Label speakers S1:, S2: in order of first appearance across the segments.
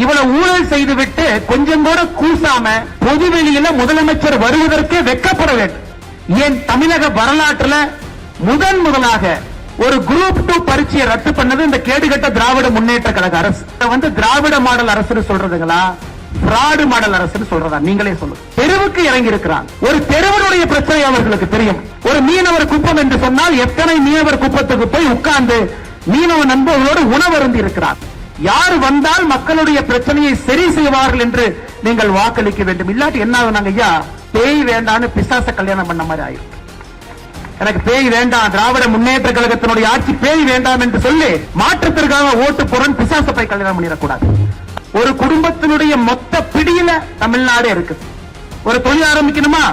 S1: இவ்வளவு ஊழல் செய்துவிட்டு கொஞ்சம் கூட கூசாம பொதுவெளியில முதலமைச்சர் வருவதற்கே வெட்கப்பட வேண்டும். ஏன் தமிழக வரலாற்றுல முதலாக ஒரு குரூப் 2 பரீட்சையை ரத்து பண்ணது இந்த கேடுகட்ட திராவிட முன்னேற்ற கழக அரசு. திராவிட மாடல் அரசு சொல்றதுங்களா, பிராடு மாடல் அரசு சொல்றதா? நீங்களே சொல்லுங்க. தெருவுக்கு இறங்கி இருக்கிறாங்க. ஒரு தெருவனுடைய பிரச்சனை அவர்களுக்கு தெரியும். ஒரு மீனவர் குப்பம் என்று சொன்னால் எத்தனை மீனவர் குப்பத்துக்கு போய் உட்கார்ந்து மீனவ நண்பர்களோடு உணவருந்தி இருக்கிறார். யார் வந்தால் மக்களுடைய பிரச்சனையை சரி செய்வார்கள் என்று நீங்கள் வாக்களிக்க வேண்டும். இல்லாட்டி என்ன ஆகுனாங்க, ஐயா பேய் வேண்டான்னு பிசாச கல்யாணம் பண்ண மாதிரி ஆயிரும். எனக்கு பேய் வேண்டாம், திராவிட முன்னேற்ற கழகத்தினுடைய ஆட்சி பேய் வேண்டாம் என்று சொல்லி மாற்றத்திற்காக ஓட்டு போறன் பிசாச போய் கல்யாணம் பண்ணிடக்கூடாது. ஒரு குடும்பத்தினுடைய மொத்த பிடியில தமிழ்நாடு இருக்கு. ஒரு தொழில் ஆரம்பிக்கணுமா,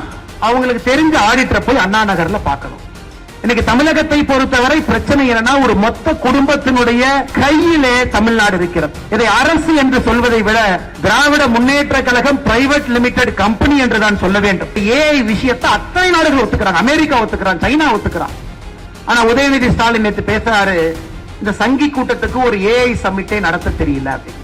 S1: அவங்களுக்கு தெரிஞ்ச ஆடிட்டரை போய் அண்ணா நகர்ல பார்க்கணும். இன்னைக்கு தமிழகத்தை பொறுத்தவரை பிரச்சனை என்னன்னா, ஒரு மொத்த குடும்பத்தினுடைய கையிலே தமிழ்நாடு இருக்கிறது. இதை அரசு என்று சொல்வதை விட Dravida Munnetra Kazhagam private limited company என்று தான் சொல்ல வேண்டும். ஏஐ விஷயத்தை அத்தனை நாடுகள் ஒத்துக்கிறாங்க. அமெரிக்கா ஒத்துக்கிறாங்க, சைனா ஒத்துக்கிறாங்க. ஆனா உதயநிதி ஸ்டாலின் நேற்று பேசுறாரு, இந்த சங்கி கூட்டத்துக்கு ஒரு ஏஐ சம்மிட்டை நடத்த தெரியல அப்படின்னு.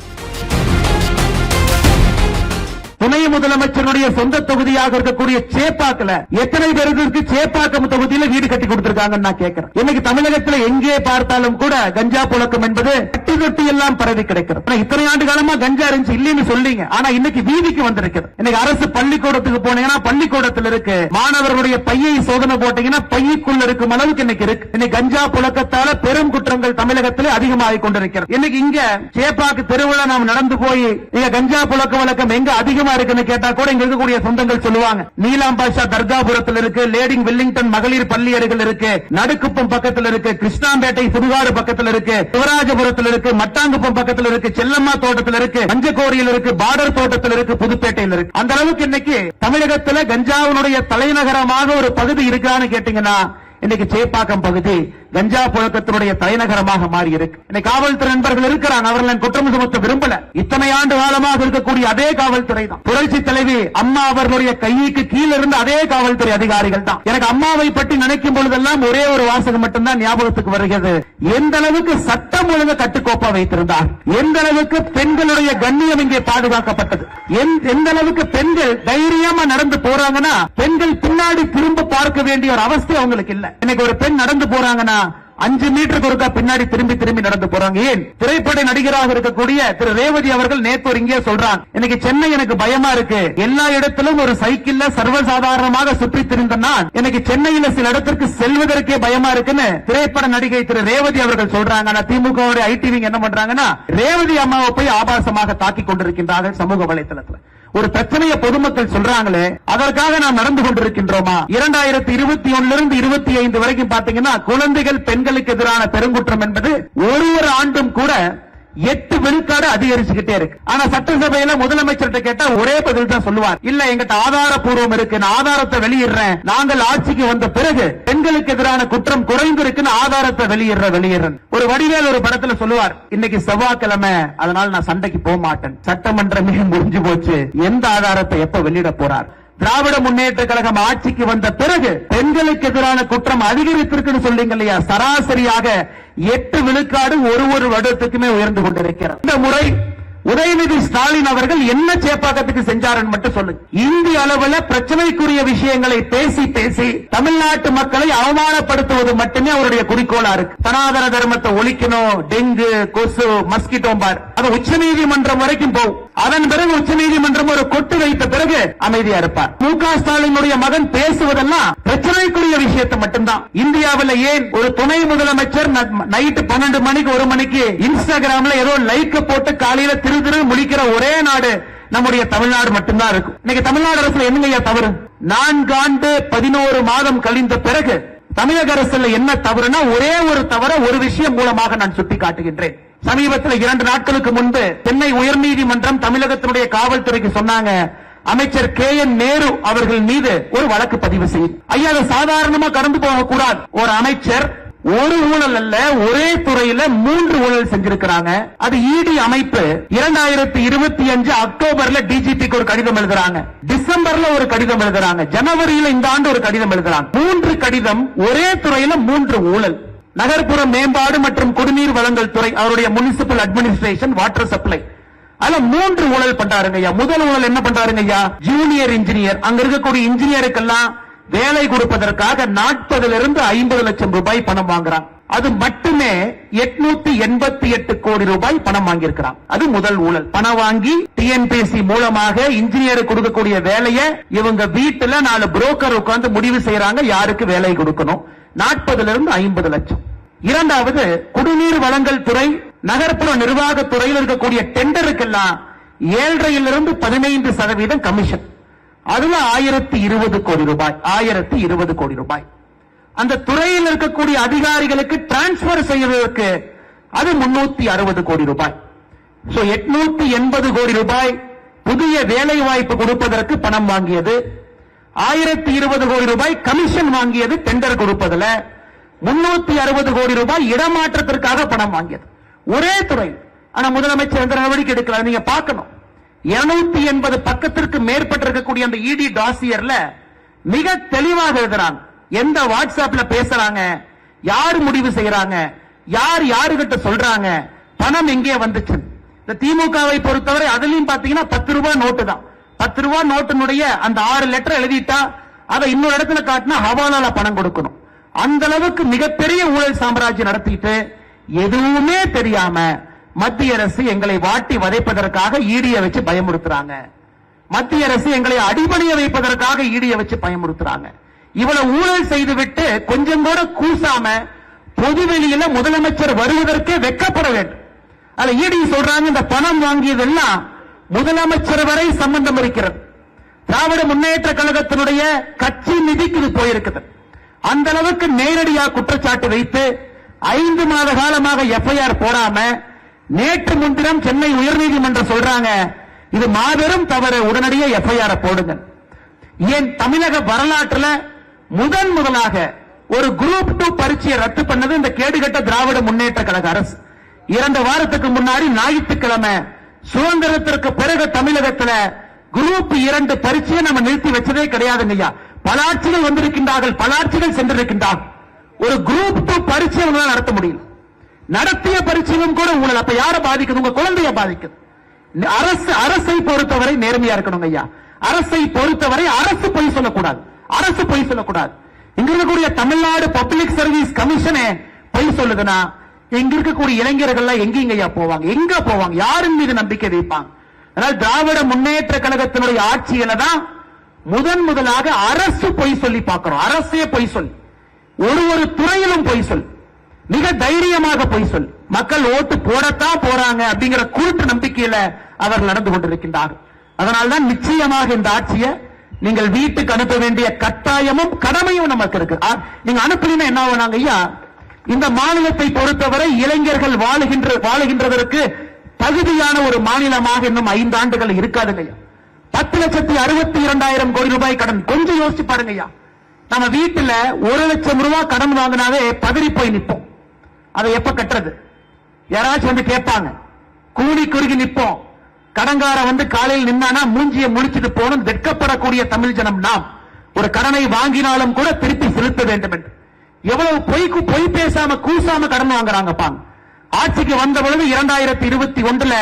S1: துணை முதலமைச்சருடைய சொந்த தொகுதியாக இருக்கக்கூடிய சேப்பாக்கல எத்தனை பேருக்கு சேப்பாக்கம் தொகுதியில் வீடு கட்டி கொடுத்திருக்காங்கன்னு நான் கேட்கிறேன். இன்னைக்கு தமிழகத்தில் எங்கே பார்த்தாலும் கூட கஞ்சா புழக்கம் என்பது கட்டி தொட்டி எல்லாம் பரவி கிடைக்கிறது. இத்தனை ஆண்டு காலமா கஞ்சா இருந்துச்சு இல்லைன்னு சொல்றீங்க, ஆனா இன்னைக்கு வீதிக்கு வந்திருக்கிறது. இன்னைக்கு அரசு பள்ளிக்கூடத்துக்கு போனீங்கன்னா பள்ளிக்கூடத்தில் இருக்கு, மாணவர்களுடைய பையை சோதனை போட்டீங்கன்னா பையுக்குள்ள இருக்கும் அளவுக்கு இன்னைக்கு இருக்கு. இன்னைக்கு கஞ்சா புழக்கத்தால பெரும் குற்றங்கள் தமிழகத்தில் அதிகமாகிக் கொண்டிருக்கிறது. இன்னைக்கு இங்க சேப்பாக்கு தெருவில் நாம் நடந்து போய் இங்க கஞ்சா புழக்க வழக்கம் எங்க அதிகமா இருக்குன்னு கேட்டா கூட இங்க இருக்கக்கூடிய சொந்தங்கள் சொல்லுவாங்க. நீலாம் பாஷா தர்காபுரத்தில் இருக்கு, லேடிங் வெல்லிங்டன் மகளிர் பள்ளி அருகில் இருக்கு, நடுக்குப்பம் பக்கத்தில் இருக்கு, கிருஷ்ணாம்பேட்டை சுடுகாடு பக்கத்தில் இருக்கு, சிவராஜபுரத்தில் இருக்கு, மட்டாங்குப்பம் பக்கத்தில் இருக்கு, செல்லம்மா தோட்டத்தில் இருக்கு, மஞ்சக்கோரியில் இருக்கு, பார்டர் தோட்டத்தில் இருக்கு, புதுப்பேட்டையில் இருக்கு. அந்த அளவுக்கு இன்னைக்கு தமிழகத்தில் கஞ்சாவினுடைய தலைநகரமாக ஒரு பகுதி இருக்கான்னு கேட்டீங்கன்னா இன்னைக்கு சேப்பாக்கம் பகுதி கஞ்சா புழக்கத்தினுடைய தலைநகரமாக மாறி இருக்கு. இன்னைக்கு காவல்துறை நண்பர்கள் இருக்கிறாங்க, அவர்கள் குற்றம் சுமத்த விரும்பல. இத்தனை ஆண்டு காலமாக இருக்கக்கூடிய அதே காவல்துறை தான். புரட்சி தலைவி அம்மா அவர்களுடைய கைக்கு கீழே இருந்த அதே காவல்துறை அதிகாரிகள் தான். எனக்கு அம்மாவை பற்றி நினைக்கும் பொழுதெல்லாம் ஒரே ஒரு வாசகம் மட்டும்தான் ஞாபகத்துக்கு வருகிறது. எந்த அளவுக்கு சட்டம் ஒழுங்கு கட்டுக்கோப்பா வைத்திருந்தார், எந்த அளவுக்கு பெண்களுடைய கண்ணியம் இங்கே பாதுகாக்கப்பட்டது, எந்த அளவுக்கு பெண்கள் தைரியமா நடந்து போறாங்கன்னா பெண்கள் பின்னாடி திரும்ப பார்க்க வேண்டிய ஒரு அவஸ்தை அவங்களுக்கு இல்ல. இன்னைக்கு ஒரு பெண் நடந்து போறாங்கன்னா 5 மீட்டருக்கு ஒருக்கா பின்னாடி திரும்பி நடந்து போறாங்க. ஏன்? திரைப்பட நடிகராக இருக்கக்கூடிய திரு ரேவதி அவர்கள் நேற்று ஒரு இங்கே சொல்றாங்க, இன்னைக்கு சென்னை எனக்கு பயமா இருக்கு, எல்லா இடத்திலும் ஒரு சைக்கிள்ல சர்வசாதாரணமாக சுற்றி திரிந்தனா எனக்கு சென்னையில சில இடத்திற்கு செல்வதற்கே பயமா இருக்குன்னு திரைப்பட நடிகை திரு ரேவதி அவர்கள் சொல்றாங்க. ஆனா திமுக ஐடிவி என்ன பண்றாங்கன்னா ரேவதி அம்மாவை போய் ஆபாசமாக தாக்கிக் கொண்டிருக்கின்றார்கள் சமூக வலைதளத்தில். ஒரு பிரச்சனையை பொதுமக்கள் சொல்றாங்களே, அதற்காக நாம் நடந்து கொண்டிருக்கின்றோமா? 2021 இருந்து 25 வரைக்கும் பாத்தீங்கன்னா குழந்தைகள் பெண்களுக்கு எதிரான பெருங்குற்றம் என்பது ஒரு ஆண்டும் கூட 8 விழுக்காடு அதிகரிச்சுக்கிட்டே இருக்கு. ஆனா சட்டசபையில முதலமைச்சர்கிட்ட கேட்டா ஒரே பதில் தான் சொல்லுவார், இல்ல எங்கிட்ட ஆதாரப்பூர்வம் இருக்கு, நான் ஆதாரத்தை வெளியிடுறேன், நாங்கள் ஆட்சிக்கு வந்த பிறகு பெண்களுக்கு எதிரான குற்றம் குறைந்திருக்குன்னு ஆதாரத்தை வெளியிடுறேன். ஒரு வடிவேல் ஒரு படத்துல சொல்லுவார், இன்னைக்கு செவ்வாய்க்கிழமை அதனால நான் சண்டைக்கு போக மாட்டேன், சட்டமன்றமே முடிஞ்சு போச்சு, எந்த ஆதாரத்தை எப்ப வெளியிட போறார்? திராவிட முன்னேற்ற கழகம் ஆட்சிக்கு வந்த பிறகு பெண்களுக்கு எதிரான குற்றம் அதிகரித்திருக்குன்னு சொல்றீங்க இல்லையா, சராசரியாக 8 விழுக்காடு ஒரு வருடத்துக்குமே உயர்ந்து கொண்டிருக்கிறது. இந்த முறை உதயநிதி ஸ்டாலின் அவர்கள் என்ன சேப்பாக்கத்துக்கு செஞ்சாருன்னு மட்டும் சொல்லுங்க. இந்திய அளவில் பிரச்சனைக்குரிய விஷயங்களை பேசி தமிழ்நாட்டு மக்களை அவமானப்படுத்துவது மட்டுமே அவருடைய குறிக்கோளா இருக்கு. சனாதன தர்மத்தை ஒழிக்கணும், டெங்கு, கொசு, மஸ்கிட்டோ பார், அது உச்சநீதிமன்றம் வரைக்கும் போகும். அதன் பிறகு உச்சநீதிமன்றம் ஒரு கொட்டு வைத்த பிறகு அமைதியா இருப்பார். மு.க. ஸ்டாலினுடைய மகன் பேசுவதெல்லாம் பிரச்சனைக்குரிய விஷயத்தை மட்டும்தான். இந்தியாவில் ஏன் ஒரு துணை முதலமைச்சர் நைட்டு 12 மணிக்கு 1 மணிக்கு இன்ஸ்டாகிராம்ல ஏதோ லைக் போட்டு காலையில திரு முடிக்கிற ஒரே நாடு நம்முடைய தமிழ்நாடு மட்டும்தான் இருக்கும். இன்னைக்கு தமிழ்நாடு அரசுல என்னங்க தவறு? 4 ஆண்டு 11 மாதம் கழிந்த பிறகு தமிழக அரசுல என்ன தவறுனா ஒரே ஒரு தவற ஒரு விஷயம் மூலமாக நான் சுட்டி காட்டுகின்றேன். சமீபத்தில் 2 நாட்களுக்கு முன்பு சென்னை உயர்நீதிமன்றம் தமிழகத்தினுடைய காவல்துறைக்கு சொன்னாங்க, அமைச்சர் KN நேரு அவர்கள் மீது ஒரு வழக்கு பதிவு செய்யும். ஐயா, அதை சாதாரணமா கடந்து போக கூடாது. ஒரு அமைச்சர் ஒரு ஊழல் அல்ல, ஒரே துறையில 3 ஊழல் செஞ்சிருக்கிறாங்க. அது இடி அமைப்பு 2025 அக்டோபர்ல டிஜிபிக்கு ஒரு கடிதம் எழுதுறாங்க, டிசம்பர்ல ஒரு கடிதம் எழுதுறாங்க, ஜனவரியில இந்த ஆண்டு ஒரு கடிதம் எழுதுறாங்க. 3 கடிதம், ஒரே துறையில 3 ஊழல். நகர்ப்புற மேம்பாடு மற்றும் குடிநீர் வழங்கல் துறை, அவருடைய முனிசிபல் அட்மினிஸ்ட்ரேஷன், வாட்டர் சப்ளை, அதுல 3 ஊழல் பண்றாருங்க ஐயா. முதல் ஊழல் என்ன பண்றாருங்க ஐயா? ஜூனியர் இன்ஜினியர், அங்க இருக்கக்கூடிய இன்ஜினியருக்கெல்லாம் வேலை கொடுப்பதற்காக 40 to 50 லட்சம் ரூபாய் பணம் வாங்குறான். அது மட்டுமே 888 கோடி ரூபாய் பணம் வாங்கியிருக்கிறான். அது முதல் ஊழல். பணம் வாங்கி டிஎன்பிஎஸ்சி மூலமாக இன்ஜினியர் கொடுக்கக்கூடிய வேலையை இவங்க வீட்டுல 4 புரோக்கர் உட்கார்ந்து முடிவு செய்யறாங்க யாருக்கு வேலை கொடுக்கணும். 40 to 50 லட்சம். இரண்டாவது, குடிநீர் வழங்கல் துறை, நகர்ப்புற நிர்வாகத்துறையில் இருக்கக்கூடிய டெண்டருக்கெல்லாம் 7.5 to 15% கமிஷன். அதுல 1020 கோடி ரூபாய். 1020 கோடி ரூபாய் அந்த துறையில் இருக்கக்கூடிய அதிகாரிகளுக்கு டிரான்ஸ்பர் செய்வதற்கு அது 360 கோடி ரூபாய். 880 கோடி ரூபாய் புதிய வேலை வாய்ப்பு கொடுப்பதற்கு பணம் வாங்கியது. 1020 கோடி ரூபாய் கமிஷன் வாங்கியது டெண்டர் கொடுப்பதில். 360 கோடி ரூபாய் இடமாற்றத்திற்காக பணம் வாங்கியது ஒரே துறை. ஆனா முதலமைச்சர் எந்த நடவடிக்கை எடுக்கல. நீங்க பார்க்கணும், 280 பக்கத்திற்கு மேற்பட்டு இருக்கக்கூடிய அந்த இடி டாசியர்ல மிக தெளிவாக எழுதுறாங்க. எந்த வாட்ஸ்அப்ல பேசுறாங்க, யார் முடிவு செய்யறாங்க, யார் யாருகிட்ட சொல்றாங்க, பணம் எங்கே வந்துச்சு. இந்த திமுகவை பொறுத்தவரை அதுலயும் பாத்தீங்கன்னா 10 ரூபாய் நோட்டு தான். 10 ரூபாய் நோட்டினுடைய அந்த 6 லெட்டர் எழுதிட்டா அதை இன்னொரு இடத்துல காட்டினா ஹவாலால பணம் கொடுக்கணும். அந்த அளவுக்கு மிகப்பெரிய ஊழல் சாம்ராஜ்யம் நடத்திட்டு எதுவுமே தெரியாம மத்திய அரசு எங்களை வாட்டி வதைப்பதற்காக ஈடிய வச்சு பயமுறுத்துறாங்க. மத்திய அரசு எங்களை அடிபணிய வைப்பதற்காக ஈடிய வச்சு பயமுறுத்துறாங்க. இவ்வளவு ஊழல் செய்துவிட்டு கொஞ்சம் கூட கூசாம பொதுவெளியில முதலமைச்சர் வருவதற்கே வெட்கப்பட வேண்டும். அதுல ஈடி சொல்றாங்க, இந்த பணம் வாங்கியதெல்லாம் முதலமைச்சர் வரை சம்பந்தம் இருக்கிறது. திராவிட முன்னேற்ற கழகத்தினுடைய கட்சி நிதிக்கு இது போயிருக்குது. அந்த அளவுக்கு நேரடியாக குற்றச்சாட்டு வைத்து 5 மாத காலமாக எஃப்ஐஆர் போடாம நேற்று முன்தினம் சென்னை உயர்நீதிமன்றம் சொல்றாங்க, இது மாபெரும் தவறு, உடனடியாக எஃப்ஐஆர் போடுங்க. ஏன் தமிழக வரலாற்றுல முதலாக ஒரு குரூப் 2 பரீட்சையை ரத்து பண்ணது இந்த கேடுகட்ட திராவிட முன்னேற்ற கழக அரசு. 2 வாரத்துக்கு முன்னாடி ஞாயிற்றுக்கிழமை சுதந்திரத்திற்கு பிறகு தமிழகத்தில் குரூப் 2 பரீட்சையை நம்ம நிறுத்தி வச்சதே கிடையாதுங்க ஐயா. பல ஆட்சிகள் வந்திருக்கின்றார்கள், பல ஆட்சிகள் சென்றிருக்கின்றார்கள். ஒரு குரூப் 2 பரீட்சை நடத்த முடியும். நடத்திய பரீட்சையும் கூட ஊழல். அப்ப யாரை பாதிக்குது? உங்க குழந்தைய பாதிக்குது. அரசை பொறுத்தவரை நேர்மையா இருக்கணும் ஐயா. அரசை பொறுத்தவரை அரசு பொய் சொல்லக்கூடாது. அரசு பொய் சொல்லக்கூடாது. இங்க இருக்கக்கூடிய தமிழ்நாடு பப்ளிக் சர்வீஸ் கமிஷனே பொய் சொல்லுதுன்னா இங்க இருக்கக்கூடிய இளைஞர்கள் எங்க ஐயா போவாங்க? எங்க போவாங்க? யாரின் மீது நம்பிக்கை வைப்பாங்க? அதனால் திராவிட முன்னேற்ற கழகத்தினுடைய ஆட்சியில தான் முதலாக அரசு பொய் சொல்லி பார்க்கிறோம். அரசே பொய் சொல்லி ஒரு துறையிலும் பொய் சொல், மிக தைரியமாக பொய் சொல். மக்கள் ஓட்டு போடத்தான் போறாங்க அப்படிங்கிற கூட்டு நம்பிக்கையில அவர் நடந்து கொண்டிருக்கின்றார்கள். அதனால்தான் நிச்சயமாக இந்த ஆட்சியை நீங்கள் வீட்டுக்கு அனுப்ப வேண்டிய கட்டாயமும் கடமையும் நமக்கு இருக்கு. நீங்க அனுப்பலீங்கன்னா என்ன ஆகுனாங்க ஐயா? இந்த மாநிலத்தை பொறுத்தவரை இளைஞர்கள் வாழுகின்றதற்கு தகுதியான ஒரு மாநிலமாக இன்னும் 5 ஆண்டுகள் இருக்காதுங்க ஐயா. 10,62,000 கோடி ரூபாய் கடன். கொஞ்சம் யோசிச்சு பாருங்க ஐயா. நம்ம வீட்டுல 1 லட்சம் ரூபாய் கடன் வாங்கினாவே பதறி போய் நிற்போம். அதை எப்ப கட்டுறது? யாராச்சும் வந்து கேட்பாங்க, கூலி குறுகி நிற்போம். கடங்கார வந்து காலையில் நின்னானா மூஞ்சியை முடிச்சிட்டு போனும் வெட்கப்படக்கூடிய தமிழ் ஜனம் நாம். ஒரு கடனை வாங்கினாலும் கூட திருப்பி செலுத்த வேண்டும் என்று எவ்வளவு பொய் பேசாம கூசாம கடன் வாங்குறாங்கப்பா. ஆட்சிக்கு வந்த பொழுது 2021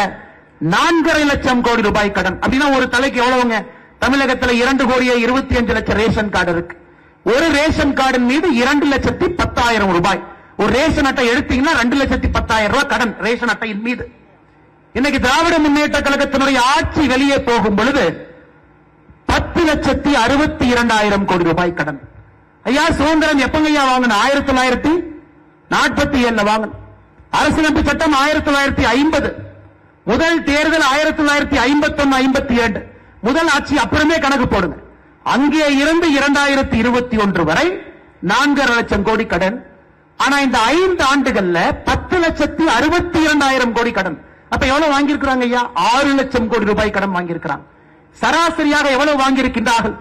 S1: 4.5 லட்சம் கோடி ரூபாய் கடன். அப்படின்னா ஒரு தலைக்கு எவ்வளவுங்க? தமிழகத்தில் 2,25,00,000 ரேஷன் கார்டு இருக்கு. ஒரு ரேஷன் கார்டின் மீது 2,10,000 ரூபாய். ஒரு ரேஷன் அட்டை எடுத்தீங்கன்னா 2,10,000 ரூபாய் கடன் ரேஷன் அட்டையின் மீது. இன்னைக்கு திராவிட முன்னேற்ற கழகத்தினுடைய ஆட்சி வெளியே போகும் பொழுது 10,62,000 கோடி ரூபாய் கடன். ஐயா சுதந்திரம் எப்பங்க ஐயா வாங்கணும்? 1947 வாங்கணும். அரசியலமைப்பு சட்டம் 1950. முதல் தேர்தல் 1951-52. முதல் ஆட்சி அப்புறமே கணக்கு போடுங்க. அங்கே இருந்து 2021 வரை 4.5 லட்சம் கோடி கடன். ஆனா இந்த 5 ஆண்டுகள்ல 10,62,000 கோடி கடன். அப்ப எவ்வளவு வாங்கியிருக்கிறாங்க ஐயா? 6 லட்சம் கோடி ரூபாய் கடன் வாங்கியிருக்கிறாங்க. சராசரியாக எவ்வளவு வாங்கியிருக்கின்றார்கள்?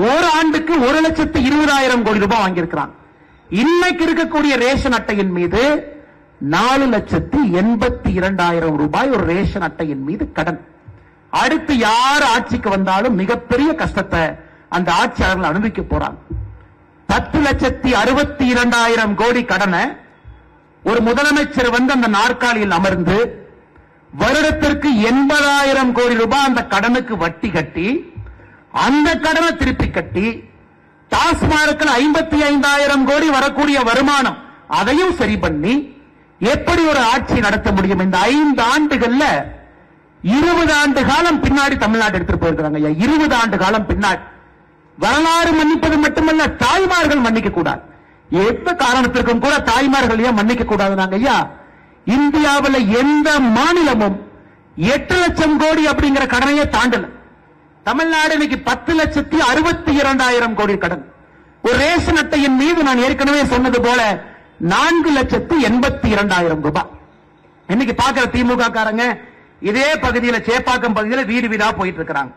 S1: ஒரு ஆண்டுக்கு 1,20,000 கோடி ரூபாய் வாங்கியிருக்கிறாங்க. இன்னைக்கு இருக்கக்கூடிய ரேஷன் அட்டையின் மீது 4,82,000 ரூபாய் ஒரு ரேஷன் அட்டையின் மீது கடன். அடுத்து யார் ஆட்சிக்கு வந்தாலும் மிகப்பெரிய கஷ்டத்தை அந்த ஆட்சியாளர்கள் அனுபவிக்க போறாங்க. 10,62,000 கோடி கடனை ஒரு முதலமைச்சர் வந்து அந்த நாற்காலியில் அமர்ந்து வருடத்திற்கு 80,000 கோடி ரூபாய் அந்த கடனுக்கு வட்டி கட்டி அந்த கடனை திருப்பி கட்டி டாஸ்மார்க்கில் 55,000 கோடி வரக்கூடிய வருமானம் அதையும் சரி பண்ணி எப்படி ஒரு ஆட்சி நடத்த முடியும்? இந்த 5 ஆண்டுகள்ல 20 ஆண்டு காலம் பின்னாடி தமிழ்நாடு எடுத்துட்டு போயிருக்கிறாங்க. 20 ஆண்டு காலம் பின்னாடி. வரலாறு மன்னிப்பது மட்டுமல்ல, தாய்மார்கள் மன்னிக்க கூடாது. எந்த காரணத்திற்கும் கூட தாய்மார்கள் ஏன் மன்னிக்க கூடாது? ஐயா, இந்தியாவில் எந்த மாநிலமும் 8 லட்சம் கோடி அப்படிங்கிற கடனையே தாண்டல. தமிழ்நாடு இன்னைக்கு 10,62,000 கோடி கடன். ஒரு ரேஷன் அட்டையின் மீது நான் ஏற்கனவே சொன்னது போல 4,82,000 ரூபாய். இன்னைக்கு பாக்குற திமுக காரங்க இதே பகுதியில், சேப்பாக்கம் பகுதியில் வீடு வீடா போயிட்டு இருக்கிறாங்க.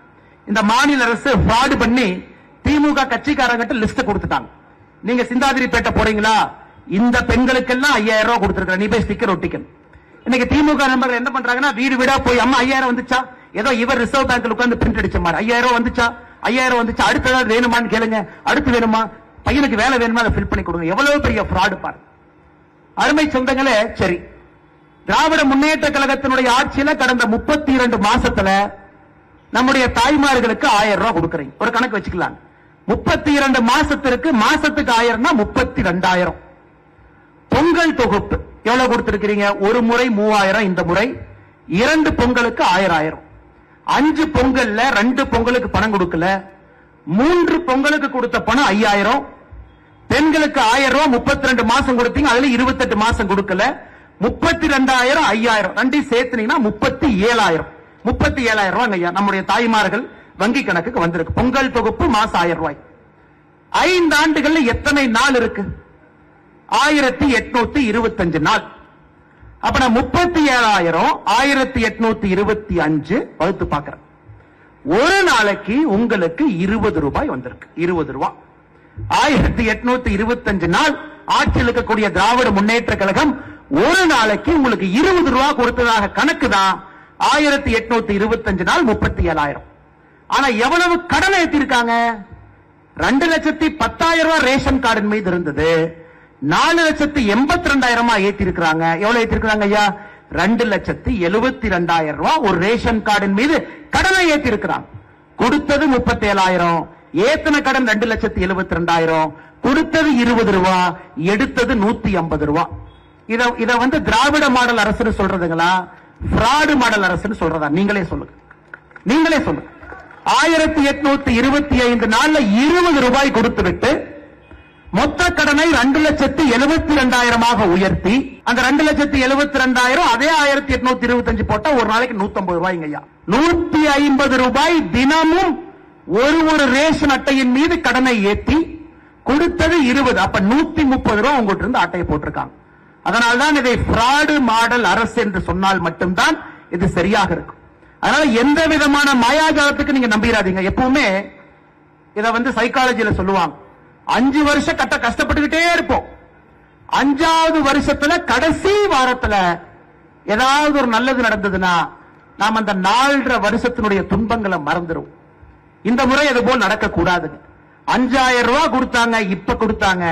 S1: இந்த மாநில அரசு ஃப்ராட் பண்ணி திமுக கட்சிக்காரங்கிட்ட லிஸ்ட் கொடுத்துட்டாங்க. நீங்க சிந்தாதிரிப்பேட்டை போறீங்களா, இந்த பெண்களுக்கெல்லாம் 5,000 ரூபாய் கொடுத்திருக்க, நீ போய் ஸ்டிக்கர் ஒட்டிக்கணும். இன்னைக்கு திமுக நண்பர்கள் என்ன பண்றாங்கன்னா, வீடு வீடா போய் அம்மா 5,000 வந்துச்சா, ஏதோ இவர் ரிசர்வ் பேங்க்ல உட்கார்ந்து பிரிண்ட் அடிச்ச மாதிரி 5,000 வந்துச்சா, 5,000 வந்துச்சா, அடுத்து ஏதாவது வேணுமான்னு கேளுங்க, அடுத்து வேணுமா, பையனுக்கு வேலை வேணுமா, அதை ஃபில் பண்ணி கொடுங்க. எவ்வளவு பெரிய ஃப்ராட் பாரு. அருமை சொந்தங்களே, சரி, திராவிட முன்னேற்ற கழகத்தினுடைய ஆட்சியில கடந்த 32 மாசத்துல நம்முடைய தாய்மார்களுக்கு 1,000 ரூபாய் கொடுக்கறீங்க. ஒரு கணக்கு வச்சுக்கலாம். 32 மாசத்துக்கு 1000 32,000. பொங்கல் தொகுப்பு எவ்வளவு கொடுத்திருக்கிறீங்க? ஒரு முறை 3,000, இந்த முறை 2 பொங்கலுக்கு 1,000. 5 பொங்கல்ல 2 பொங்கலுக்கு பணம் கொடுக்கல, 3 பொங்கலுக்கு கொடுத்த பணம் 5,000. பெண்களுக்கு 1,000 ரூபாய் 32 மாசம் கொடுத்தீங்க, அதுல 28 மாசம் கொடுக்கல, 32,000 5,000 ரெண்டையும் சேர்த்துனீங்கன்னா 37,000. 37,000 ரூபாய் ஐயா நம்முடைய தாய்மார்கள் வங்கி கணக்குக்கு வந்திருக்கு. பொங்கல் தொகுப்பு மாசம் 1,000 ரூபாய். 5 ஆண்டுகள்ல எத்தனை நாள் இருக்கு? 1825 நாள். அப்ப நான் 37,000 1825 வகுத்து பார்க்கிறேன். ஒரு நாளைக்கு உங்களுக்கு 20 ரூபாய் வந்திருக்கு. 20 ரூபாய். 1825 நாள் ஆட்சியில் இருக்கக்கூடிய திராவிட முன்னேற்ற கழகம் ஒரு நாளைக்கு உங்களுக்கு 20 ரூபாய் கொடுத்ததாக கணக்கு தான். 1825 நாள் 37,000. ஆனா எவ்வளவு கடன் ஏற்றிருக்காங்க? 2,10,000 ரூபாய் ரேஷன் கார்டின் மீது இருந்தது, 4,82,000 ஏற்றிருக்கிறாங்க. எவ்வளவு ஏற்றிருக்கிறாங்க ஐயா? 2,72,000 ரூபாய் ஒரு ரேஷன் கார்டின் மீது கடனை ஏற்றிருக்கிறாங்க. கொடுத்தது 37,000, ஏத்தன கடன் 2,72,000, கொடுத்தது 20 ரூபாய், எடுத்தது 150 ரூபாய். இத வந்து திராவிட மாடல் அரசு சொல்றதுங்களா, ஃப்ராடு மாடல் அரசு சொல்றதா? நீங்களே சொல்லுங்க, நீங்களே சொல்லுங்க. 1825 நாள்ல 20 ரூபாய் கொடுத்து விட்டு மொத்த கடனை 2,72,000 உயர்த்தி, அந்த 2,72,000 அதே 1825 போட்டா ஒரு நாளைக்கு 150 ரூபாய்ங்க ஐயா. 150 ரூபாய் தினமும் ஒரு ரேஷன் அட்டையின் மீது கடனை ஏற்றி கொடுத்தது 20. அப்ப 130 ரூபாய் உங்ககிட்ட இருந்து அட்டையை போட்டிருக்காங்க. அதனால்தான் இதை ஃப்ராடு மாடல் அரசு என்று சொன்னால் மட்டும்தான் இது சரியாக இருக்கும். அதனால எந்த விதமான மாயாஜாலத்துக்கு நீங்க நம்பிடாதீங்க. எப்பவுமே இத வந்து சைக்காலஜில சொல்லுவாங்க, 5 வருஷம் கஷ்டப்பட்டுக்கிட்டே இருப்போம், 5வது வருஷத்துல கடைசி வாரத்துல ஏதாவது ஒரு நல்லது நடந்ததுன்னா நாம் அந்த 4.5 வருஷத்தினுடைய துன்பங்களை மறந்துடும். இந்த முறை அது போல் நடக்க கூடாது. 5,000 ரூபாய் கொடுத்தாங்க, இப்ப கொடுத்தாங்க,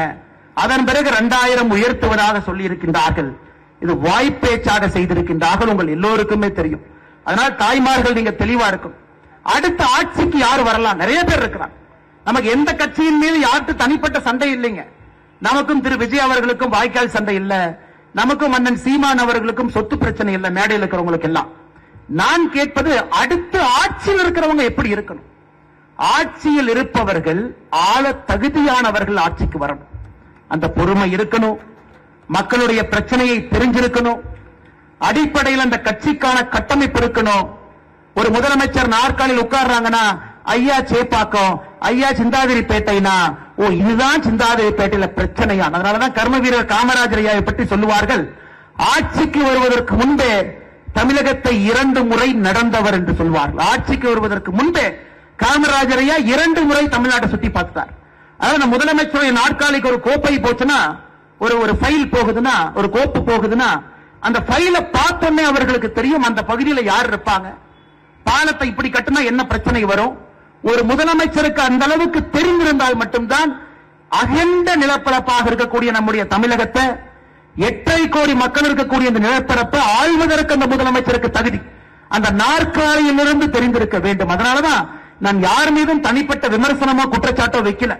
S1: அதன் பிறகு 2,000 உயர்த்துவதாக சொல்லி இருக்கின்றார்கள். இது வாய்ப்பேச்சாக செய்திருக்கின்றார்கள், உங்கள் எல்லோருக்குமே தெரியும். அதனால தாய்மார்கள் நீங்க தெளிவா இருக்கும். அடுத்த ஆட்சிக்கு யார் வரலாம்? நிறைய பேர் இருக்கிறாங்க. நமக்கு எந்த கட்சியின் மீது யாருக்கு தனிப்பட்ட சண்டை இல்லைங்க. நமக்கும் திரு விஜய் அவர்களுக்கும் வாய்க்கால் சண்டை இல்ல, நமக்கும் அண்ணன் சீமான் அவர்களுக்கும் சொத்து பிரச்சனை இல்ல, மேடையில் இருக்கிறவங்களுக்கு எல்லாம். நான் கேட்பது, அடுத்த ஆட்சியில் இருக்கிறவங்க எப்படி இருக்கணும்? ஆட்சியில் இருப்பவர்கள் ஆள தகுதியானவர்கள் ஆட்சிக்கு வரணும். அந்த பொறுமை இருக்கணும், மக்களுடைய பிரச்சனையை தெரிஞ்சிருக்கணும், அடிப்படையில் அந்த கட்சிக்கான கட்டமைப்பு இருக்கணும். ஒரு முதலமைச்சர் நாற்காலில் உட்கார்றாங்கன்னா, ஐயா சேப்பாக்கம், ஐயா சிந்தாதிரிப்பேட்டைனா, ஓ இதுதான் சிந்தாதிரிப்பேட்டையில பிரச்சனையா? அதனாலதான் கர்ம வீரர் காமராஜர் ஐயாவை பற்றி சொல்லுவார்கள், ஆட்சிக்கு வருவதற்கு முன்பே தமிழகத்தை 2 முறை நடந்தவர் என்று சொல்வார்கள். ஆட்சிக்கு வருவதற்கு முன்பே காமராஜர் ஐயா 2 முறை தமிழ்நாட்டை சுத்தி பார்த்தார். அதாவது முதலமைச்சருடைய நாற்காலிக்கு ஒரு கோப்பை போச்சுன்னா, ஒரு ஃபைல் போகுதுன்னா, ஒரு கோப்பு போகுதுன்னா, அந்த ஃபைலை பார்த்தோன்னே அவர்களுக்கு தெரியும் அந்த பகுதியில் யார் இருப்பாங்க, பாலத்தை இப்படி கட்டினா என்ன பிரச்சனை வரும். ஒரு முதலமைச்சருக்கு அந்த அளவுக்கு தெரிந்திருந்தால் மட்டும்தான் அகண்ட நிலப்பரப்பாக இருக்கக்கூடிய நம்முடைய தமிழகத்தை 8.5 கோடி மக்கள் இருக்கக்கூடிய இந்த நிலப்பரப்பை ஆள்வதற்கு அந்த முதலமைச்சருக்கு தகுதி அந்த நாற்காலியிலிருந்து தெரிந்திருக்க வேண்டும். அதனாலதான் நான் யார் மீதும் தனிப்பட்ட விமர்சனமோ குற்றச்சாட்டோ வைக்கல.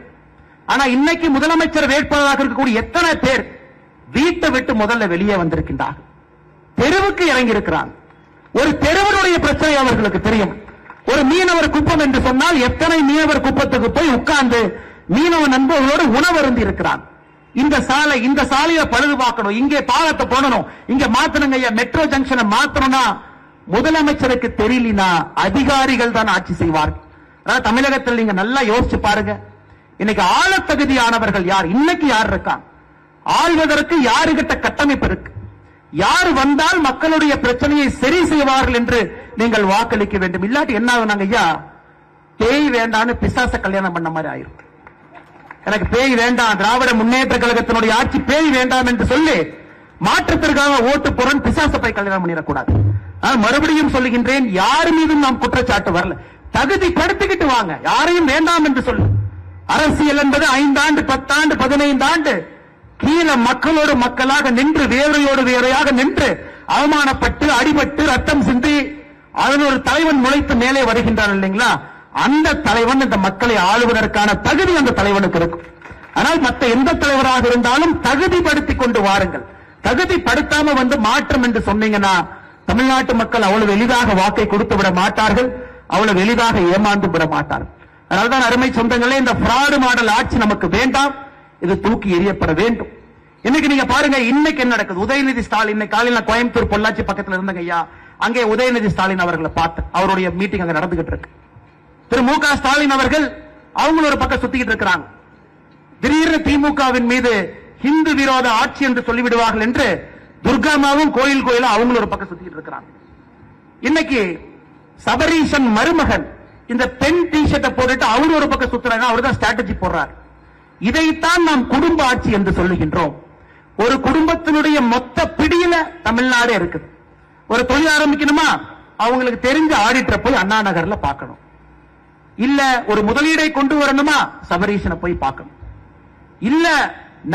S1: ஆனா இன்னைக்கு முதலமைச்சர் வேட்பாளராக இருக்கக்கூடிய எத்தனை பேர் வீட்டை விட்டு முதல்ல வெளியே வந்திருக்கின்றார், தெருவுக்கு இறங்கி இருக்கிறார். ஒரு தெருவனுடைய பிரச்சனை அவர்களுக்கு தெரியும். ஒரு மீனவர் குப்பம் என்று சொன்னால் எத்தனை மீனவர் குப்பத்துக்கு போய் உட்கார்ந்து மீனவ நண்பர்களோடு உணவருந்தி இருக்கிறான். இந்த சாலையை பழுது பார்க்கணும், இங்கே பாலத்தை போடணும், இங்க மாத்தணுங்க ஐயா, மெட்ரோ ஜங்ஷனை மாத்தணும்னா முதலமைச்சருக்கு தெரியலனா அதிகாரிகள் தான் ஆட்சி செய்வார்கள். அதாவது தமிழகத்தில் நீங்க நல்லா யோசிச்சு பாருங்க, இன்னைக்கு ஆள தகுதியானவர்கள் யார், இன்னைக்கு யார் இருக்கா, ஆள்வதற்கு யாருகிட்ட கட்டமைப்பு இருக்கு, யார் வந்தால் மக்களுடைய பிரச்சனையை சரி செய்வார்கள் என்று நீங்கள் வாக்களிக்க வேண்டும். இல்லாட்டி என்ன ஆகுனாங்க ஐயா, பேய் வேண்டான்னு பிசாச கல்யாணம் பண்ண மாதிரி ஆயிரும். எனக்கு பேய் வேண்டாம், திராவிட முன்னேற்ற கழகத்தினுடைய ஆட்சி பேய் வேண்டாம் என்று சொல்லி மாற்றத்திற்காக ஓட்டு போறேன் பிசாச போய் கல்யாணம் பண்ணிடக்கூடாது. மறுபடியும் சொல்லுகின்றேன், யார் மீதும் நாம் குற்றச்சாட்டு வரல, தகுதிப்படுத்திக்கிட்டு வாங்க, யாரையும் வேண்டாம் என்று சொல்லு. அரசியல் என்பது 5 ஆண்டு 10 ஆண்டு 15 ஆண்டு கீழே மக்களோடு மக்களாக நின்று வேறையோடு வேறையாக நின்று அவமானப்பட்டு அடிபட்டு ரத்தம் சிந்தி அதன் ஒரு தலைவன் முளைத்து மேலே வருகின்றான் இல்லைங்களா, அந்த தலைவன் இந்த மக்களை ஆளுவதற்கான தகுதி அந்த தலைவனுக்கு இருக்கும். ஆனால் மற்ற எந்த தலைவராக இருந்தாலும் தகுதிப்படுத்திக் கொண்டு வாருங்கள். தகுதிப்படுத்தாம வந்து மாற்றம் என்று சொன்னீங்கன்னா தமிழ்நாட்டு மக்கள் அவ்வளவு எளிதாக வாக்கை கொடுத்து விட மாட்டார்கள், அவ்வளவு எளிதாக ஏமாந்து விட மாட்டார்கள். அதனால்தான் அருமை சொந்தங்களே, இந்த ஃப்ராடு மாடல் ஆட்சி நமக்கு வேண்டாம், இது தூக்கி எறியப்பட வேண்டும். இன்னைக்கு நீங்க பாருங்க, இன்னைக்கு என்ன நடக்குது. உதயநிதி ஸ்டாலின் இன்னைக்கு காலையில கோயம்புத்தூர் பொள்ளாச்சி பக்கத்துல இருந்தங்க ஐயா, அங்கே உதயநிதி ஸ்டாலின் அவர்களை பார்த்து அவருடைய மீட்டிங் அங்க நடந்துகிட்டு இருக்கு. திரு மு.க. ஸ்டாலின் அவர்கள் அவங்களும் ஒரு பக்கம் சுத்திக்கிட்டு இருக்கிறாங்க. திடீர்னு திமுகவின் மீது ஹிந்து விரோத ஆட்சி என்று சொல்லிவிடுவார்கள் என்று துர்காமாவும் கோயில் கோயிலும் அவங்களும் ஒரு பக்கம் சுத்திக்கிட்டு இருக்கிறாங்க. இன்னைக்கு சபரீஷன் மருமகன் இந்த பெண் டி ஷர்ட்டை போட்டுட்டு அவரு ஒரு பக்கம் சுத்துறாங்க, அவரு தான் ஸ்ட்ராட்டஜி போடுறார். இதைத்தான் நாம் குடும்ப ஆட்சி என்று சொல்லுகின்றோம். ஒரு குடும்பத்தினுடைய மொத்த பிடியில தமிழ்நாடு இருக்குது. ஒரு தொழில் ஆரம்பிக்கணுமா, அவங்களுக்கு தெரிஞ்ச ஆடிட்டரை போய் அண்ணா நகர்ல பார்க்கணும், இல்ல ஒரு முதலீடை கொண்டு வரணுமா சபரீஷனை போய் பார்க்கணும், இல்ல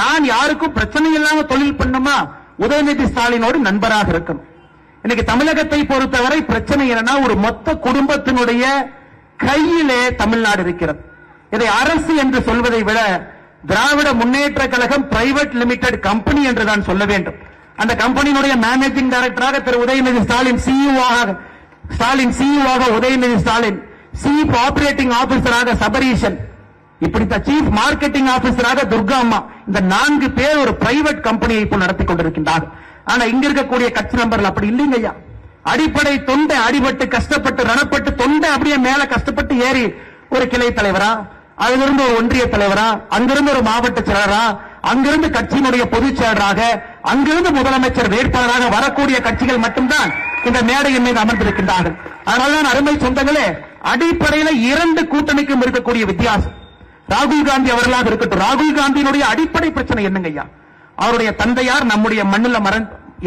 S1: நான் யாருக்கும் பிரச்சனை இல்லாம தொழில் பண்ணுமா உதயநிதி ஸ்டாலினோடு நண்பராக இருக்கணும். இன்னைக்கு தமிழகத்தை பொறுத்தவரை பிரச்சனை என்னன்னா, ஒரு மொத்த குடும்பத்தினுடைய கையிலே தமிழ்நாடு இருக்கிறது. இதை அரசு என்று சொல்வதை விட Dravida Munnetra Kazhagam private limited company என்று தான் சொல்ல வேண்டும். அந்த கம்பெனியினுடைய மேனேஜிங் டைரக்டராக Thiru Udhayanidhi Stalin CEO Udhayanidhi Stalin, chief operating ஆபீசராக சபரீஷன், இப்படித்தான் சீஃப் மார்க்கெட்டிங் ஆபீசராக துர்கா அம்மா, இந்த 4 பேர் ஒரு பிரைவேட் கம்பெனியை இப்போ நடத்தி கொண்டிருக்கின்றார்கள். ஆனா இங்க இருக்கக்கூடிய கட்சி நம்பர்கள் அப்படி இல்லைங்க ஐயா. அடிப்படை தொண்டை அடிபட்டு கஷ்டப்பட்டு ரணப்பட்டு தொண்டை அப்படியே மேல கஷ்டப்பட்டு ஏறி ஒரு கிளை தலைவரா, அதிலிருந்து ஒரு ஒன்றிய தலைவரா, அங்கிருந்து ஒரு மாவட்ட செயலரா, அங்கிருந்து கட்சியினுடைய பொதுச் செயலராக, அங்கிருந்து முதலமைச்சர் வேட்பாளராக வரக்கூடிய கட்சிகள் மட்டும்தான் இந்த மேடையின் மீது அமர்ந்திருக்கின்றார்கள். அதனால்தான் அருமை சொந்தங்களே, அடிப்படையில் 2 கூட்டணிக்கும் இருக்கக்கூடிய வித்தியாசம். ராகுல் காந்தி அவர்களாக இருக்கட்டும், ராகுல் காந்தியினுடைய அடிப்படை பிரச்சனை என்னங்க ஐயா, அவருடைய தந்தையார் நம்முடைய மண்ணில்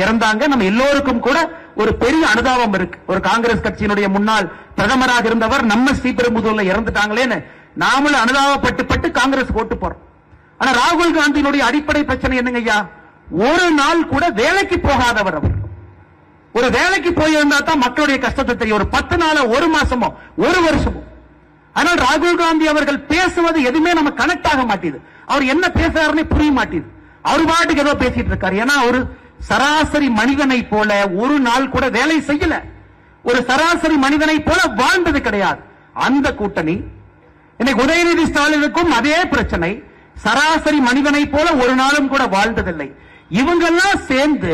S1: இறந்தாங்க. நம்ம எல்லோருக்கும் கூட ஒரு பெரிய அனுதாபம் இருக்கு. ஒரு காங்கிரஸ் கட்சியினுடைய முன்னாள் பிரதமராக இருந்தவர் நம்ம ஸ்ரீபெரும்புதூர்ல இறந்துட்டாங்களேன்னு நாமளும் அனுதாபப்பட்டு காங்கிரஸ் ஓட்டு போறோம். ஆனா ராகுல் காந்தியினுடைய அடிப்படை பிரச்சனை என்னங்க ஐயா, ஒரு நாள் கூட வேலைக்கு போகாதவர் அவர். ஒரு வேலைக்கு போயிருந்தா தான் மக்களுடைய கஷ்டத்தை தெரியும். ஒரு 10 நாளோ 1 மாசமோ 1 வருஷமோ. ஆனால் ராகுல் காந்தி அவர்கள் பேசுவது எதுவுமே நம்ம கனெக்ட் ஆக மாட்டேது. அவர் என்ன பேசுறாருன்னு புரிய மாட்டேது. அவர் பாட்டுக்கு ஏதோ பேசிட்டு இருக்காரு. ஏன்னா ஒரு சராசரி மனிதனை போல ஒரு நாள் கூட வேலை செய்யல, ஒரு சராசரி மனிதனை போல வாழ்ந்தது கிடையாது. அந்த கூட்டணி இன்னைக்கு உதயநிதி ஸ்டாலினுக்கும் அதே பிரச்சனை, சராசரி மனிதனை போல ஒரு நாளும் கூட வாழ்ந்ததில்லை. இவங்கெல்லாம் சேர்ந்து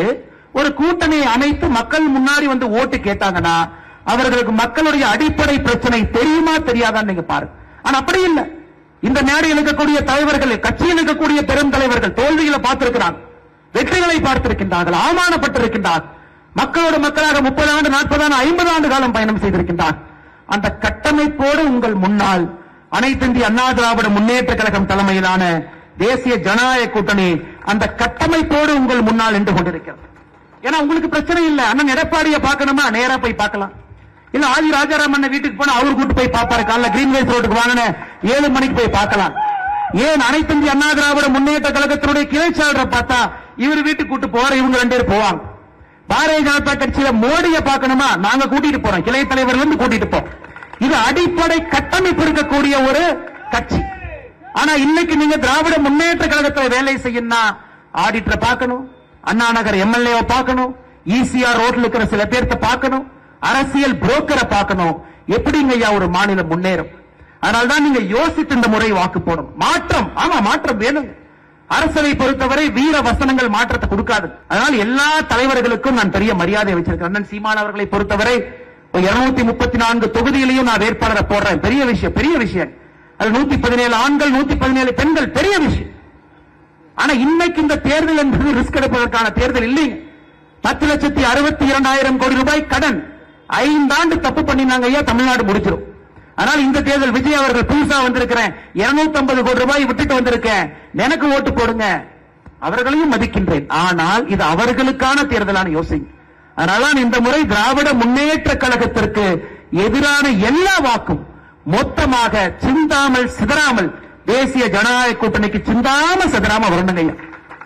S1: ஒரு கூட்டணியை அமைத்து மக்கள் முன்னாடி வந்து ஓட்டு கேட்டாங்கன்னா அவர்களுக்கு மக்களுடைய அடிப்படை பிரச்சனை தெரியுமா தெரியாதான்னு நீங்க பாருங்க. ஆனா அப்படி இல்லை. இந்த மேடையில் இருக்கக்கூடிய தலைவர்கள், கட்சியில் இருக்கக்கூடிய பெரும் தலைவர்கள் தோல்விகளை பார்த்திருக்கிறாங்க, வெற்றிகளை பார்த்திருக்கின்றார்கள், அவமானப்பட்டிருக்கின்றார்கள். மக்களோடு மக்களாக 30 ஆண்டு 40 ஆண்டு 50 ஆண்டு காலம் பயணம் செய்திருக்கின்றார். அந்த கட்டமைப்போடு உங்கள் முன்னால் அனைத்து இந்திய அண்ணா திராவிட முன்னேற்ற கழகம் தலைமையிலான தேசிய ஜனநாயக கூட்டணி அந்த கட்டமைப்போடு உங்கள் முன்னால் நின்று கொண்டிருக்கிறது. ஏன்னா உங்களுக்கு பிரச்சனை இல்லை. அண்ணன் எடப்பாடியை பார்க்கணுமா நேரா போய் பார்க்கலாம், இல்ல ஆதி ராஜாராம் அண்ணன் வீட்டுக்கு போனா அவரு கூட்டு போய் பார்ப்பாரு. காலைல கிரீன்வேஸ் ரோட்டுக்கு வாங்கின 7 மணிக்கு போய் பார்க்கலாம். ஏன் அனைத்து இந்திய அண்ணா திராவிட முன்னேற்ற கழகத்தினுடைய கிளை செயலரை பார்த்தா இவர் வீட்டுக்கு கூட்டு போற, இவங்க 2 பேர் போவாங்க. பாரதிய ஜனதா கட்சியில மோடியை பார்க்கணுமா, நாங்க கூட்டிட்டு போறோம், கிளை தலைவர் வந்து கூட்டிட்டு போறோம். இது அடிப்படை கட்டமைப்பு இருக்கக்கூடிய ஒரு கட்சி. ஆனா இன்னைக்கு நீங்க திராவிட முன்னேற்ற கழகத்தில் வேலை செய்யணும், ஆடிட்டரை பார்க்கணும், அண்ணா நகர் எம்எல்ஏ பார்க்கணும், ஈசிஆர் ரோட்ல இருக்கிற சில பேர்த்த பார்க்கணும், அரசியல் புரோக்கரை பார்க்கணும். எப்படிங்க ஐயா ஒரு மாநிலம் முன்னேறும்? அதனால்தான் நீங்க யோசித்து இந்த முறை வாக்கு போடும். மாற்றம், ஆமா மாற்றம் வேணும். அரசவை பொறுத்தவரை வீர வசனங்கள் மாற்றத்தை கொடுக்காது. அதனால் எல்லா தலைவர்களுக்கும் நான் பெரிய மரியாதை வச்சிருக்கேன். அண்ணன் சீமான் அவர்களை பொறுத்தவரை 234 தொகுதியிலையும் நான் வேட்பாளரை போடுறேன். பெரிய விஷயம், பெரிய விஷயம். அது 117 ஆண்கள், 117 பெண்கள், பெரிய விஷயம். ஆனா இன்னைக்கு இந்த தேர்தல் என்பது ரிஸ்க் எடுப்பதற்கான தேர்தல் இல்லைங்க. 10,62,000 கோடி ரூபாய் கடன் 5 ஆண்டு தப்பு பண்ணினாங்க ஐயா, தமிழ்நாடு முடிச்சிடும். ஆனால் இந்த தேர்தல் விஜய் அவர்கள் புதுசா வந்திருக்கிறேன், 250 கோடி ரூபாய் விட்டுட்டு வந்திருக்கேன், எனக்கு ஓட்டு போடுங்க, அவர்களையும் மதிக்கின்றேன். ஆனால் இது அவர்களுக்கான தேர்தலான யோசிங்க. அதனால இந்த முறை திராவிட முன்னேற்ற கழகத்திற்கு எதிரான எல்லா வாக்கும் மொத்தமாக சிந்தாமல் சிதறாமல் தேசிய ஜனநாயக கூட்டணிக்கு சிந்தாம சிதறாம வரணுங்க.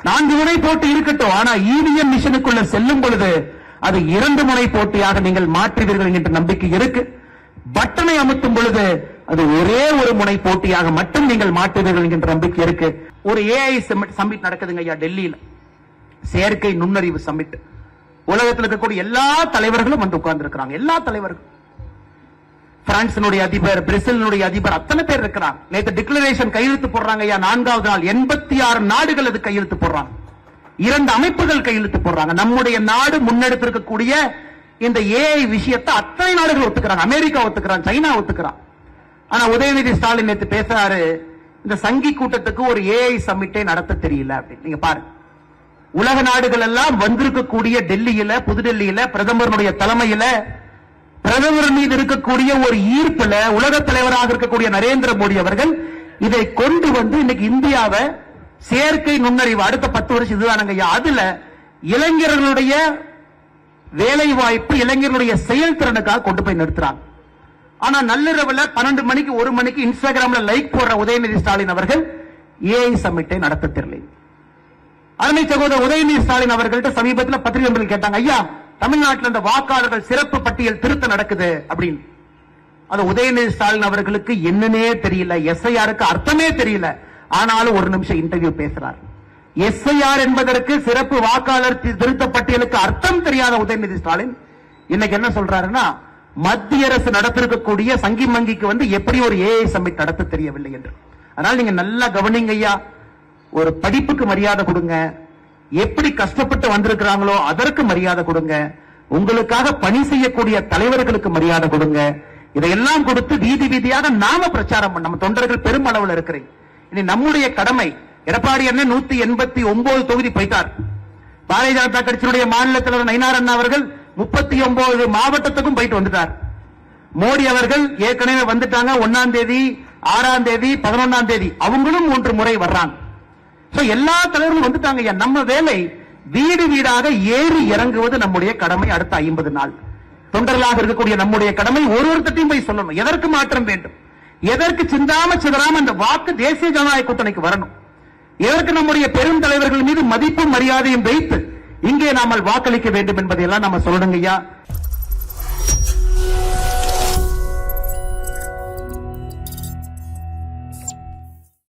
S1: 4 முனை போட்டி இருக்கட்டும், ஆனா இவிஎம் மிஷனுக்குள்ள செல்லும் பொழுது அது 2 முனை போட்டியாக நீங்கள் மாற்றுவீர்கள் என்ற நம்பிக்கை இருக்கு. பட்டனை அமுத்தும் பொழுது அது ஒரே ஒரு முனை போட்டியாக மட்டும் நீங்கள் மாற்றுவீர்கள் என்ற நம்பிக்கை இருக்கு. ஒரு ஏஐ சம்மிட் நடக்குதுங்க ஐயா டெல்லியில, செயற்கை நுண்ணறிவு சம்மிட். உலகத்தில் இருக்கக்கூடிய எல்லா தலைவர்களும் வந்து உட்கார்ந்து இருக்கிறாங்க. எல்லா தலைவர்களும், பிரான்சினுடைய அதிபர், பிரேசிலினுடைய அதிபர், அத்தனை பேர் இருக்கிறாங்க. நேற்று டிக்ளரேஷன் கையெழுத்து போடுறாங்க ஐயா, 4வது நாள் 86 நாடுகள் அது கையெழுத்து போடுறாங்க. 2 அமைப்புகள் கையெழுத்து போடுறாங்க. நம்முடைய நாடு முன்னெடுத்திருக்கக்கூடிய இந்த ஏஐ விஷயத்தை அத்தனை நாடுகள் ஒத்துக்கிறாங்க. அமெரிக்கா ஒத்துக்கிறான், சைனா ஒத்துக்கிறான். ஆனா உதயநிதி ஸ்டாலின் நேற்று பேசுறாரு, இந்த சங்கி கூட்டத்துக்கு ஒரு ஏஐ சம்மிட்டை நடத்த தெரியல அப்படின்னு. நீங்க பாருங்க, உலக நாடுகள் எல்லாம் வந்திருக்கக்கூடிய டெல்லியில, புதுடெல்லியில பிரதமருடைய தலைமையில, பிரதமர் மீது இருக்கக்கூடிய ஒரு ஈர்ப்புல உலக தலைவராக இருக்கக்கூடிய நரேந்திர மோடி அவர்கள் இதை கொண்டு வந்து இன்னைக்கு இந்தியாவை செயற்கை நுண்ணறிவு அடுத்த 10 வருஷம் இதுதானுங்க. அதுல இளைஞர்களுடைய வேலை வாய்ப்பு, இளைஞர்களுடைய செயல்திறனுக்காக கொண்டு போய் நிறுத்துறாங்க. ஆனா நள்ளிரவுல 12 மணிக்கு 1 மணிக்கு இன்ஸ்டாகிராம்ல லைக் போடுற உதயநிதி ஸ்டாலின் அவர்கள் ஏஐ சம்மிட்டை நடத்த தெரியல. அருமை சகோதரர் உதயநிதி ஸ்டாலின் அவர்கள்ட்ட சமீபத்தில் பத்திரிகை கேட்டாங்க, ஐயா தமிழ்நாட்டில் இந்த வாக்காளர்கள் சிறப்பு பட்டியல் திருத்தம் நடக்குது அப்படின்னு. அது உதயநிதி ஸ்டாலின் அவர்களுக்கு என்னன்னே தெரியல, எஸ்ஐஆருக்கு அர்த்தமே தெரியல. ஆனாலும் ஒரு நிமிஷம் இன்டர்வியூ பேசுறார். எஸ்ஐஆர் என்பதற்கு, சிறப்பு வாக்காளர் திருத்த பட்டியலுக்கு அர்த்தம் தெரியாத உதயநிதி ஸ்டாலின் இன்னைக்கு என்ன சொல்றாருன்னா, மத்திய அரசு நடத்திருக்கக்கூடிய சங்கி மங்கிக்கு வந்து எப்படி ஒரு ஏஐ சம்மிட் நடத்த தெரியவில்லை என்று. அதனால நீங்க நல்லா கவனிங்க ஐயா, ஒரு படிப்புக்கு மரியாதை கொடுங்க, எப்படி கஷ்டப்பட்டு வந்திருக்கிறாங்களோ அதற்கு மரியாதை கொடுங்க, உங்களுக்காக பணி செய்யக்கூடிய தலைவர்களுக்கு மரியாதை கொடுங்க. இதையெல்லாம் கொடுத்து வீதி வீதியாக நாம பிரச்சாரம் பண்ண, நம்ம தொண்டர்கள் பெருமளவில் இருக்கிறேன். இனி நம்முடைய கடமை, எடப்பாடி அண்ணன் 189 தொகுதி போயிட்டார். பாரதிய ஜனதா கட்சியினுடைய மாநில தலைவர் நயினார் அண்ணா அவர்கள் 39 மாவட்டத்துக்கும் போயிட்டு வந்துட்டார். மோடி அவர்கள் ஏற்கனவே வந்துட்டாங்க. 1ஆம் தேதி, 6ஆம் தேதி, 11ஆம் தேதி அவங்களும் 3 முறை வர்றாங்க. எல்லா தலைவர்களும் வந்துட்டாங்க. நம்ம வேலை வீடு வீடாக ஏறி இறங்குவது நம்முடைய கடமை. அடுத்த 50 நாள் தொண்டர்களாக இருக்கக்கூடிய நம்முடைய கடமை ஒருத்தட்டையும் போய் சொல்லணும், எதற்கு மாற்றம் வேண்டும், எதற்கு சிந்தாம சிதறாம அந்த வாக்கு தேசிய ஜனநாயக கூட்டணிக்கு வரணும், எதற்கு நம்முடைய பெரும் தலைவர்கள் மீது மதிப்பும் மரியாதையும் வைத்து இங்கே நாமல் வாக்களிக்க வேண்டும் என்பதையெல்லாம் நம்ம சொல்லணுங்க ஐயா.